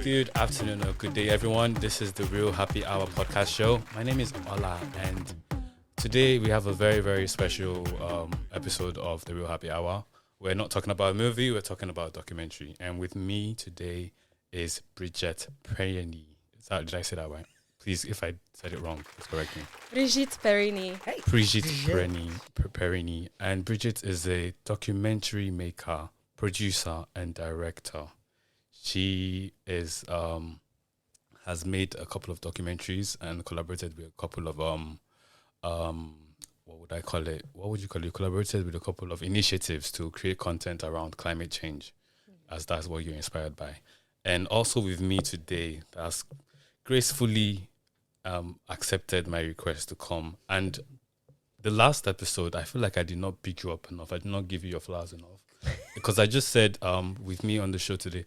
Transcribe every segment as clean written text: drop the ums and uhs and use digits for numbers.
Good afternoon or good day, everyone. This is the Real Happy Hour podcast show. My name is Ola, and today we have a very, very special episode of the Real Happy Hour. We're not talking about a movie, we're talking about a documentary. And with me today is Bridget Perini. Did I say that right? Please, if I said it wrong, please correct me. Brigitte Perini. Hey. Bridget Perini. And Bridget is a documentary maker, producer, and director. She is has made a couple of documentaries and collaborated with a couple of what would I call it? What would you call it? Collaborated with a couple of initiatives to create content around climate change, as that's what you're inspired by. And also with me today, that's gracefully accepted my request to come. And the last episode, I feel like I did not pick you up enough. I did not give you your flowers enough. Because I just said with me on the show today,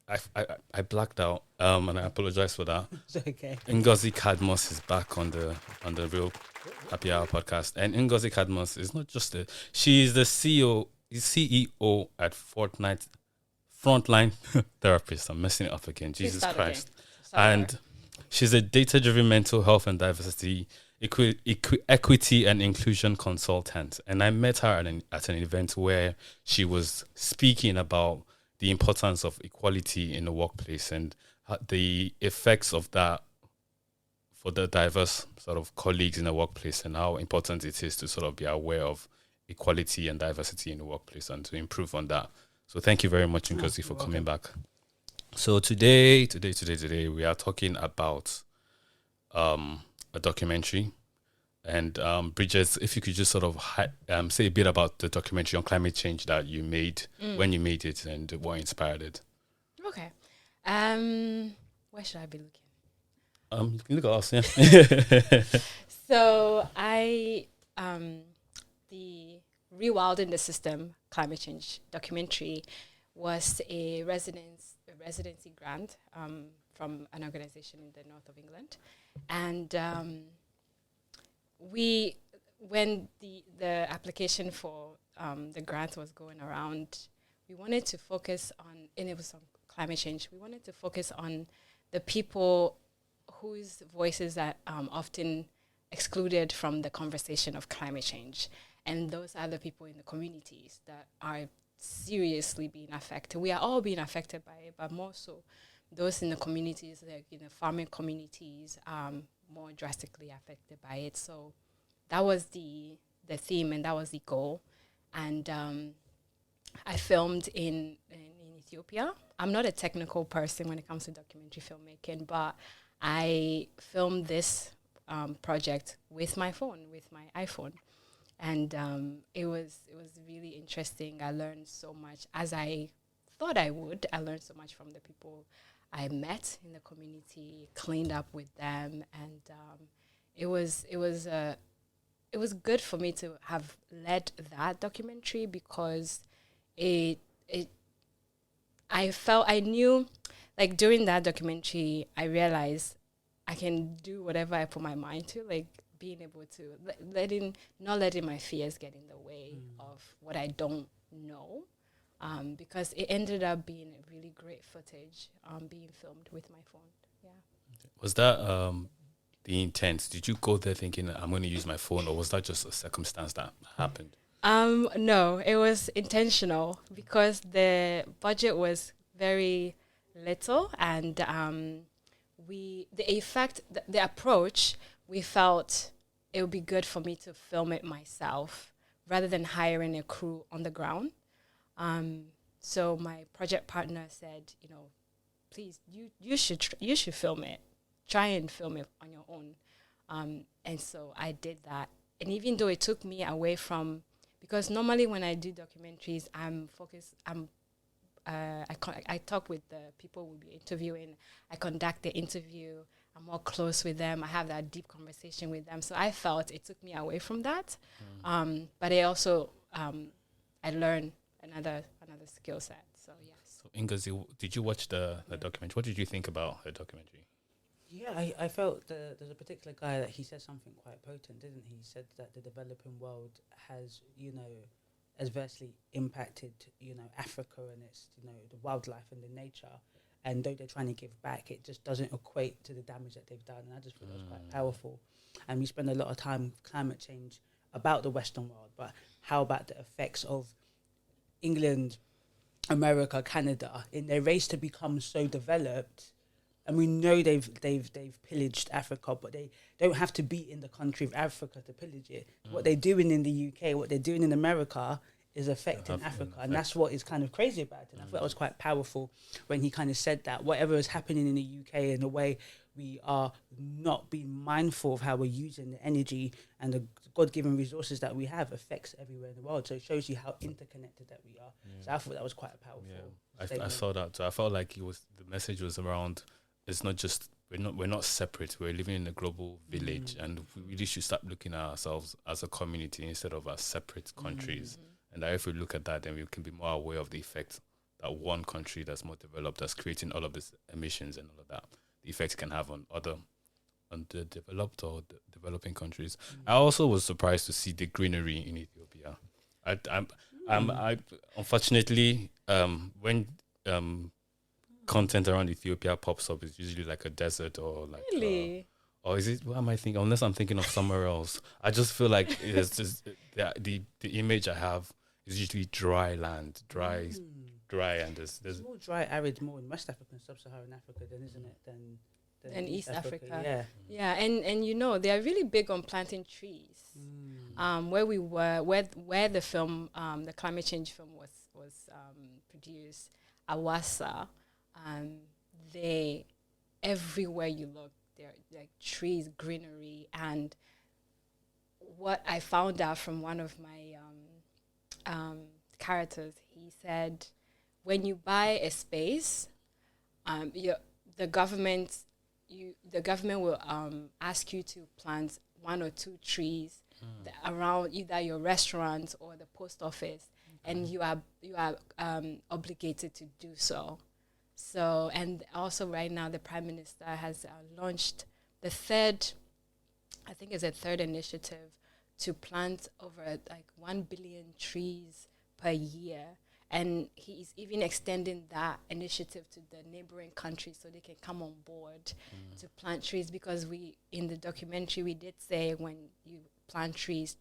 I blacked out, and I apologize for that. It's okay. Ngozi Cadmus is back on the Real Happy Hour podcast, and Ngozi Cadmus is not just she is the CEO at Frontline Therapist. I'm messing it up again. Jesus Christ. And she's a data-driven mental health and diversity, equity and inclusion consultant. And I met her at an event where she was speaking about the importance of equality in the workplace and the effects of that for the diverse sort of colleagues in the workplace, and how important it is to sort of be aware of equality and diversity in the workplace and to improve on that. So thank you very much, Ngozi, for coming back. So today, we are talking about a documentary. And Bridget, if you could just sort of say a bit about the documentary on climate change that you made, when you made it, and what inspired it. Okay. Where should I be looking? You can look at us, yeah. So the Rewilding the System climate change documentary was a residency grant from an organization in the north of England. And when the application for the grant was going around, we wanted to focus on, and it was on climate change, we wanted to focus on the people whose voices are often excluded from the conversation of climate change. And those are the people in the communities that are seriously being affected. We are all being affected by it, but more so those in the communities, like in the farming communities, more drastically affected by it. So that was the theme, and that was the goal. And I filmed in Ethiopia. I'm not a technical person when it comes to documentary filmmaking, but I filmed this project with my phone, with my iPhone. And it was really interesting. I learned so much, as I thought I would. I learned so much from the people I met in the community, cleaned up with them, and it was good for me to have led that documentary, because I knew, like, during that documentary, I realized I can do whatever I put my mind to, like being able to not letting my fears get in the way of what I don't know. Because it ended up being a really great footage being filmed with my phone. Yeah. Was that the intent? Did you go there thinking I'm going to use my phone, or was that just a circumstance that happened? No, it was intentional, because the budget was very little, and the approach, we felt it would be good for me to film it myself rather than hiring a crew on the ground. So my project partner said, please, you should film it. Try and film it on your own. And so I did that. And even though it took me away from, because normally when I do documentaries, I'm focused. I talk with the people we'll be interviewing. I conduct the interview. I'm more close with them. I have that deep conversation with them. So I felt it took me away from that. But it also, I learned another skill set. So yes. So Ngozi, did you watch the documentary? What did you think about the documentary? Yeah, I felt there's a particular guy that he said something quite potent, didn't he? He said that the developing world has, adversely impacted, Africa and its, the wildlife and the nature. and though they're trying to give back, it just doesn't equate to the damage that they've done. And I just thought that was quite powerful. And we spend a lot of time with climate change about the Western world, but how about the effects of England, America, Canada in their race to become so developed? And we know they've pillaged Africa, but they don't have to be in the country of Africa to pillage it. What they're doing in the UK, what they're doing in America, is affecting Africa, and that's what is kind of crazy about it. And I thought that was quite powerful when he kind of said that whatever is happening in the UK and the way we are not being mindful of how we're using the energy and the God-given resources that we have affects everywhere in the world. So it shows you how interconnected that we are. So I thought that was quite a powerful. I saw that too. I felt like the message was around. It's not just we're not separate. We're living in a global village, and we really should start looking at ourselves as a community instead of as separate countries. And that if we look at that, then we can be more aware of the effect that one country that's more developed, that's creating all of these emissions and all of that, the effect it can have on the developed or the developing countries. I also was surprised to see the greenery in Ethiopia. I unfortunately when content around Ethiopia pops up, it's usually like a desert or like Really? or is it? What am I thinking? Unless I'm thinking of somewhere else. I just feel like it's just the image I have is usually dry land, dry, and there's It's more dry, arid, more in West Africa and Sub-Saharan Africa, then isn't it? Than East Africa. Yeah. Yeah, and you know, they are really big on planting trees. Where we were, where the film, the climate change film was produced, Awasa, they, everywhere you look, there are like trees, greenery, and what I found out from one of my characters, he said, when you buy a space, the government will ask you to plant 1 or 2 trees around either your restaurant or the post office, and you are obligated to do so. So, and also right now the Prime Minister has launched the third initiative to plant over like 1 billion trees per year. And he's even extending that initiative to the neighboring countries so they can come on board to plant trees, because in the documentary we did say when you plant trees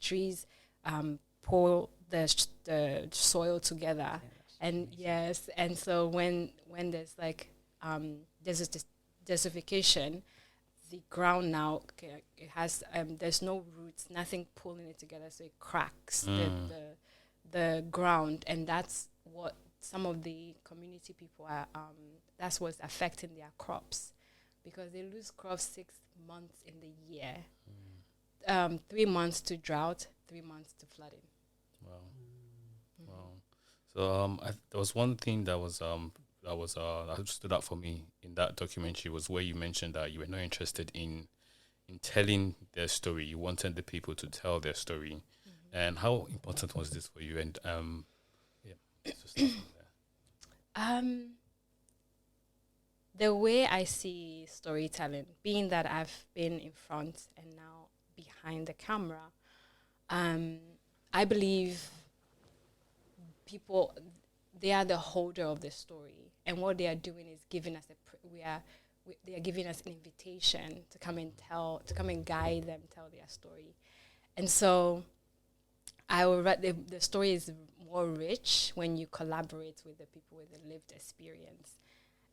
pull the soil together. And yes, and so when there's like there's a desertification, the ground now it has there's no roots, nothing pulling it together, so it cracks the ground, and that's what some of the community people are. That's what's affecting their crops, because they lose crops 6 months in the year, 3 months to drought, 3 months to flooding. Wow. So there was one thing that stood out for me in that documentary, was where you mentioned that you were not interested in telling their story. You wanted the people to tell their story. And how important was this for you? And let's just start from there. The way I see storytelling, being that I've been in front and now behind the camera, I believe people, they are the holder of the story, and what they are doing is giving us they are giving us an invitation to come and guide them, tell their story. And so I will the story is more rich when you collaborate with the people with the lived experience.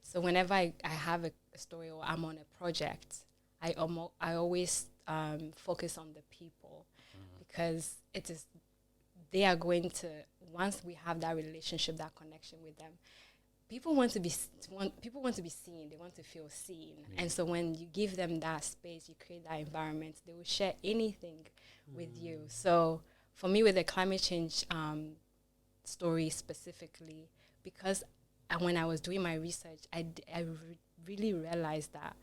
So whenever I have a story or I'm on a project, I always focus on the people, because they are going to, once we have that relationship, that connection with them, people want to be seen. They want to feel seen. And so when you give them that space, you create that environment, they will share anything with you. So for me, with the climate change story specifically, because when I was doing my research, I really realized that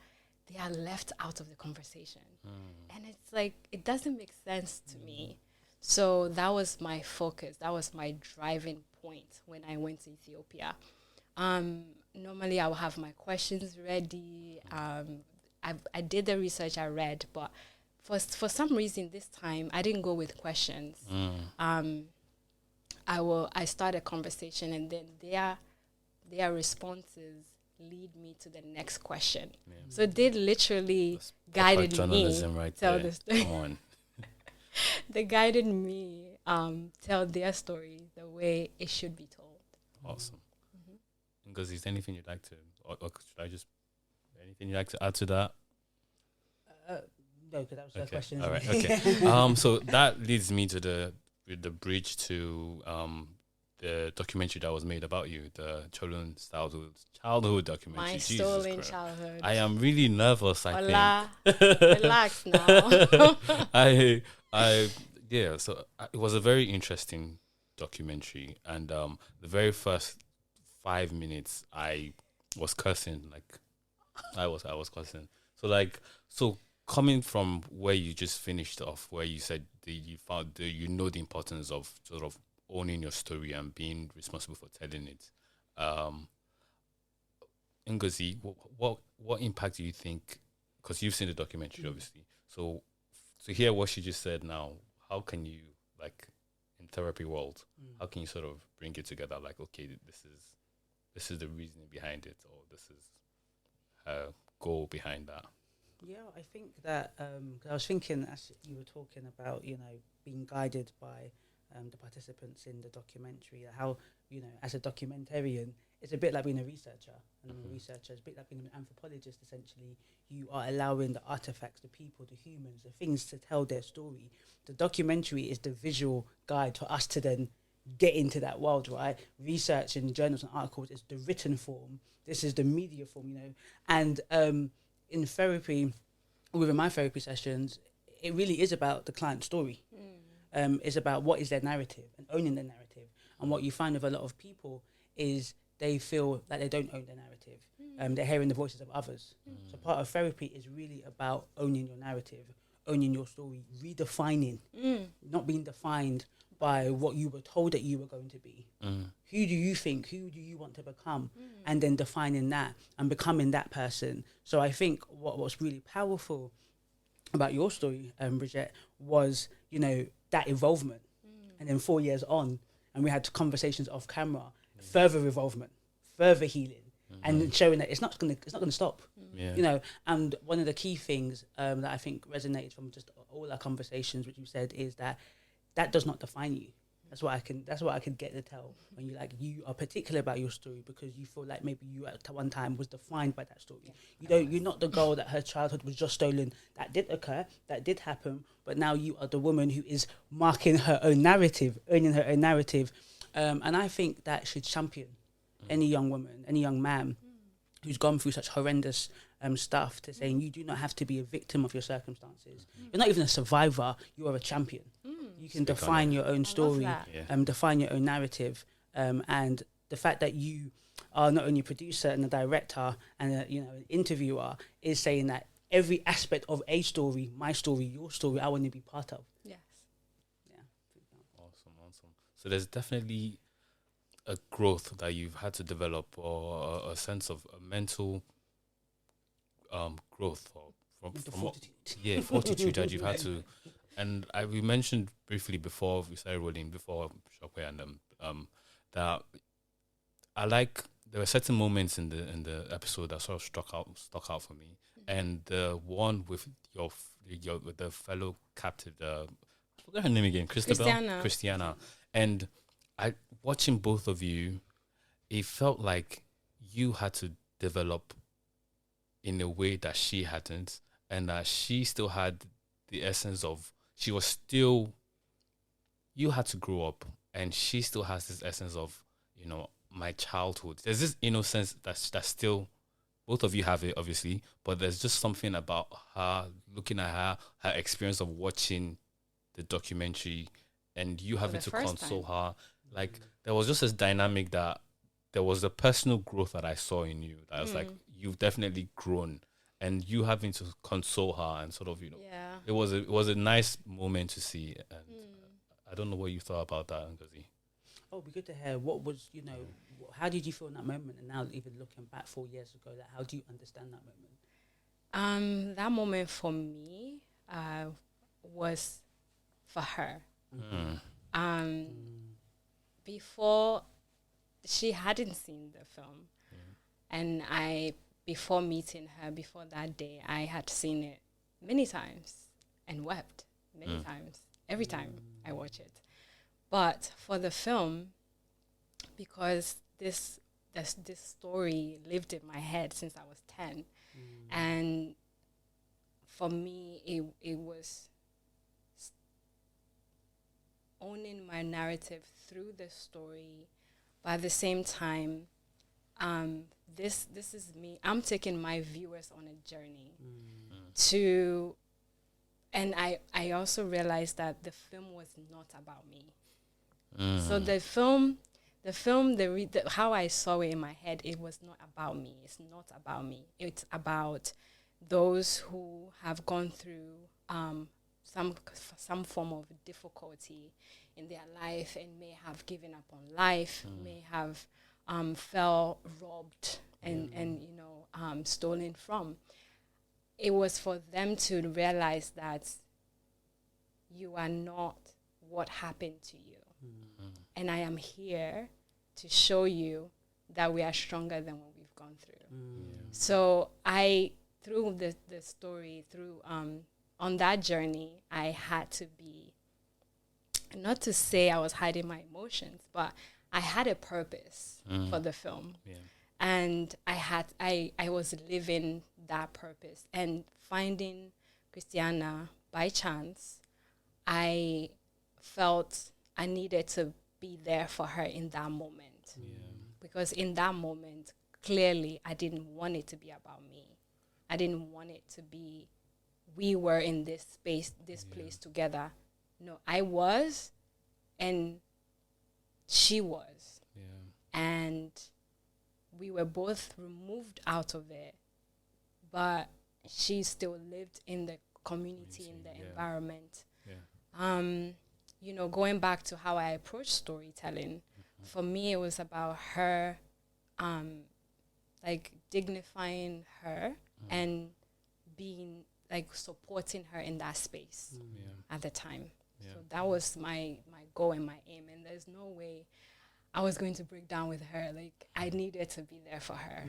they are left out of the conversation. And it's like, it doesn't make sense to me. So that was my focus. That was my driving point when I went to Ethiopia. Normally I will have my questions ready. I did the research, I read, but for some reason this time I didn't go with questions. I start a conversation, and then their responses lead me to the next question. Yeah. So they literally That's guided proper me journalism right tell there. the story. Come on. They guided me tell their story the way it should be told. Awesome. Because is there anything you'd like to, or should I just, anything you'd like to add to that? No, because that was the Okay. question. All isn't right. it? Okay. So that leads me to the bridge to the documentary that was made about you, the children's childhood documentary. My Jesus stolen Christ. childhood. I am really nervous. I Hola. think. Relax now. Yeah. So it was a very interesting documentary, and the very first 5 minutes, I was cursing. Like, I was cursing. So coming from where you just finished off, where you said you found the importance of sort of owning your story and being responsible for telling it. Ngozi, what impact do you think? Because you've seen the documentary, obviously. So to hear what she just said now, how can you, like, in therapy world, how can you sort of bring it together? Like, okay, this is the reasoning behind it, or this is her goal behind that. Yeah, I think that 'cause I was thinking as you were talking about, being guided by the participants in the documentary, how, as a documentarian, it's a bit like being a researcher. And a researcher is a bit like being an anthropologist, essentially. You are allowing the artifacts, the people, the humans, the things to tell their story. The documentary is the visual guide for us to then get into that world, right? Research in journals and articles is the written form. This is the media form, And in therapy, within my therapy sessions, it really is about the client story. It's about what is their narrative and owning their narrative. And what you find with a lot of people is they feel like they don't own their narrative. They're hearing the voices of others. So part of therapy is really about owning your narrative, owning your story, redefining, not being defined by what you were told that you were going to be. Who do you think? Who do you want to become? And then defining that and becoming that person. So I think what's really powerful about your story, Bridget, was, that involvement. And then 4 years on, and we had conversations off camera, further involvement, further healing, and showing that it's not gonna stop. Yeah. And one of the key things that I think resonates from just all our conversations, which you said, is that does not define you. That's what I can get to tell when you are particular about your story because you feel like maybe you at one time was defined by that story. You're not the girl that her childhood was just stolen. That did occur, that did happen, but now you are the woman who is marking her own narrative, earning her own narrative. And I think that should champion any young woman, any young man who's gone through such horrendous stuff to saying you do not have to be a victim of your circumstances. You're not even a survivor, you are a champion. You can define your own story, define your own narrative. And the fact that you are not only a producer and a director and an interviewer is saying that every aspect of a story, my story, your story, I want to be part of. Yes. Yeah. Awesome. So there's definitely a growth that you've had to develop, or a sense of a mental growth, or Mental from fortitude. fortitude that you've had to. And we mentioned briefly before we started rolling, before Shockwave, and that there were certain moments in the episode that sort of stuck out for me, and the one with with the fellow captive, I forgot her name again, Christiana, and I watching both of you, it felt like you had to develop in a way that she hadn't, and that she still had the essence of. She was still, you had to grow up, and she still has this essence of, my childhood. There's this innocence that's still, both of you have it, obviously, but there's just something about her, looking at her experience of watching the documentary, and you having to console her. Like, there was just this dynamic that there was a personal growth that I saw in you. That was like, you've definitely grown. And you having to console her and sort of, it was a nice moment to see. And I don't know what you thought about that, Ngozi. Oh, it'd be good to hear. What was, how did you feel in that moment? And now, even looking back 4 years ago, how do you understand that moment? That moment for me was for her. Before, she hadn't seen the film. And before meeting her, before that day, I had seen it many times and wept many times, every time I watch it. But for the film, because this story lived in my head since I was 10, and for me, it was owning my narrative through the story, but at the same time, this is me. I'm taking my viewers on a journey to, and I also realized that the film was not about me. So the film, how I saw it in my head, it was not about me. It's not about me. It's about those who have gone through some form of difficulty in their life and may have given up on life, may have felt robbed and stolen from. It was for them to realize that you are not what happened to you. And I am here to show you that we are stronger than what we've gone through. So through the story, on that journey, I had to be, not to say I was hiding my emotions, but I had a purpose for the film. Yeah. And I was living that purpose. And finding Christiana by chance, I felt I needed to be there for her in that moment. Because in that moment, clearly, I didn't want it to be about me. I didn't want it to be, we were in this space, this place together. No, I was, and she was. And we were both removed out of it, but she still lived in the community, in the environment. Going back to how I approach storytelling, for me, it was about her, dignifying her and being, supporting her in that space at the time. So that was my goal and my aim. And there's no way I was going to break down with her. I needed to be there for her.